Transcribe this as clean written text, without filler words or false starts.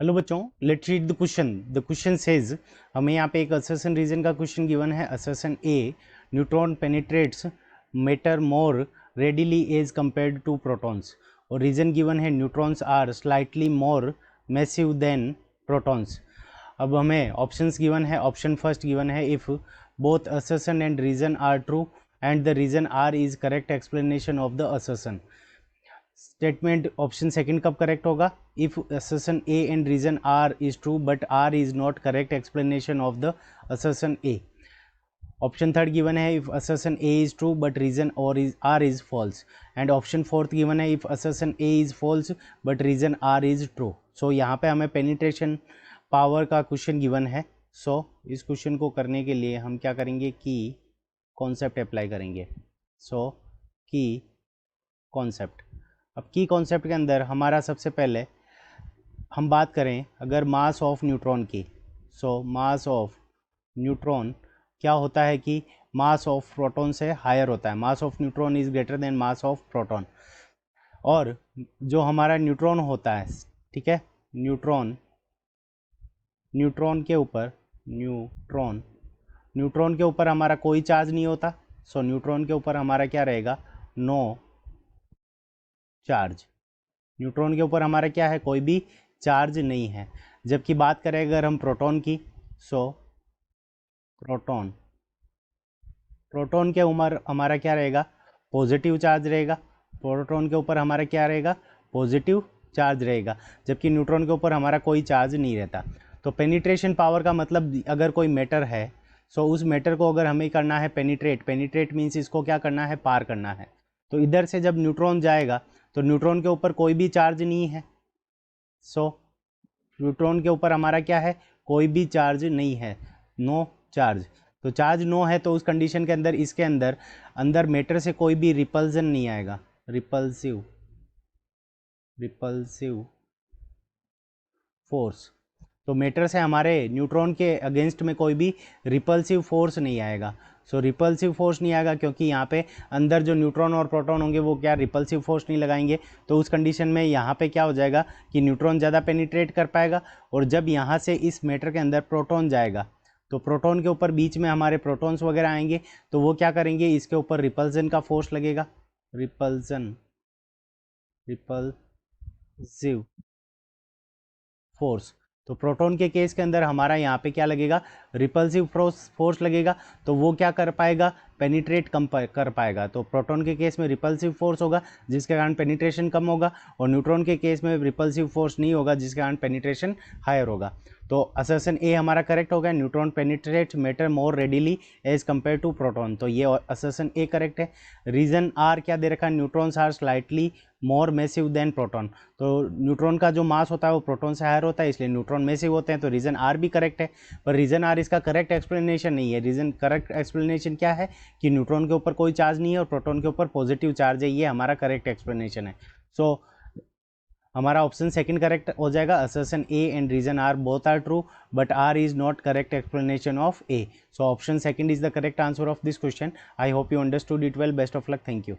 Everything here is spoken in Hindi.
हेलो बच्चों, let's read the question. The question says, हमें यहाँ पे एक असर्शन रीजन का क्वेश्चन गिवन है। Assertion A, neutron penetrates matter more readily as compared to protons. और रीजन गिवन है neutrons are slightly more massive than protons. अब हमें ऑप्शंस गिवन है। ऑप्शन फर्स्ट गिवन है, if both assertion and reason are true and the reason R is correct explanation of the assertion. Statement option second कब करेक्ट होगा? If assertion A and reason R is true but R is not correct explanation of the assertion A. Option third given है, if assertion A is true but reason or is R is false. And option fourth given है, if assertion A is false but reason R is true. So यहाँ पे हमें पेनिट्रेशन पावर का क्वेश्चन गिवन है। सो इस क्वेश्चन को करने के लिए हम क्या करेंगे कि कॉन्सेप्ट अप्लाई करेंगे। सो की कॉन्सेप्ट, अब की कॉन्सेप्ट के अंदर हमारा सबसे पहले हम बात करें अगर मास ऑफ न्यूट्रॉन की। सो मास ऑफ न्यूट्रॉन क्या होता है कि मास ऑफ प्रोटॉन से हायर होता है। Mass of neutron is greater then mass of proton. और जो हमारा न्यूट्रॉन होता है, ठीक है, न्यूट्रॉन के ऊपर न्यूट्रॉन के ऊपर हमारा कोई चार्ज नहीं होता। सो न्यूट्रॉन के ऊपर हमारा क्या रहेगा? No charge. न्यूट्रॉन के ऊपर हमारा क्या है? कोई भी चार्ज नहीं है। जबकि बात करें अगर हम प्रोटॉन की, सो प्रोटॉन के ऊपर हमारा क्या रहेगा? पॉजिटिव चार्ज रहेगा। प्रोटॉन के ऊपर हमारा क्या रहेगा? पॉजिटिव चार्ज रहेगा। जबकि न्यूट्रॉन के ऊपर हमारा कोई चार्ज नहीं रहता। तो पेनिट्रेशन पावर का मतलब, अगर कोई मैटर है, सो उस मैटर को अगर हमें करना है पेनिट्रेट मीन्स इसको क्या करना है? पार करना है। तो इधर से जब न्यूट्रॉन जाएगा तो न्यूट्रॉन के ऊपर कोई भी चार्ज नहीं है। सो न्यूट्रॉन के ऊपर हमारा क्या है? कोई भी चार्ज नहीं है, नो चार्ज। तो चार्ज नो है तो उस कंडीशन के अंदर इसके अंदर मैटर से कोई भी रिपल्जन नहीं आएगा। Repulsive force. तो मैटर से हमारे न्यूट्रॉन के अगेंस्ट में कोई भी रिपल्सिव फोर्स नहीं आएगा। सो रिपल्सिव फोर्स नहीं आएगा क्योंकि यहाँ पे अंदर जो न्यूट्रॉन और प्रोटॉन होंगे वो क्या रिपल्सिव फोर्स नहीं लगाएंगे। तो उस कंडीशन में यहाँ पे क्या हो जाएगा कि न्यूट्रॉन ज़्यादा पेनिट्रेट कर पाएगा। और जब यहाँ से इस मैटर के अंदर प्रोटॉन जाएगा तो प्रोटॉन के ऊपर बीच में हमारे प्रोटॉन्स वगैरह आएंगे, तो वो क्या करेंगे? इसके ऊपर रिपल्जन का फोर्स लगेगा। Repulsive force. तो प्रोटॉन के केस के अंदर हमारा यहाँ पे क्या लगेगा? रिपल्सिव फोर्स लगेगा। तो वो क्या कर पाएगा? पेनिट्रेट कम कर पाएगा। तो प्रोटॉन के केस में रिपल्सिव फोर्स होगा जिसके कारण पेनिट्रेशन कम होगा, और न्यूट्रॉन के केस में रिपल्सिव फोर्स नहीं होगा जिसके कारण पेनिट्रेशन हायर होगा। तो असर्शन ए हमारा करेक्ट हो गया, neutron penetrate matter more readily as compare to proton. तो ये असर्शन ए करेक्ट है। रीजन आर क्या दे रखा है? Neutrons are slightly more massive than proton. तो न्यूट्रॉन का जो मास होता है वो प्रोटॉन से हायर होता है, इसलिए न्यूट्रॉन मैसिव होते हैं। तो रीजन आर भी करेक्ट है। पर रीजन आर इसका करेक्ट एक्सप्लेनेशन नहीं है। रीजन करेक्ट एक्सप्लेनेशन क्या है कि न्यूट्रॉन के ऊपर कोई चार्ज नहीं है और प्रोटॉन के ऊपर पॉजिटिव चार्ज है। ये हमारा करेक्ट एक्सप्लेनेशन है। सो हमारा ऑप्शन सेकंड करेक्ट हो जाएगा। Assertion A and reason R both are true but R is not correct explanation of A. So option second is the correct answer of this question. I hope you understood it well. Best of luck. Thank you.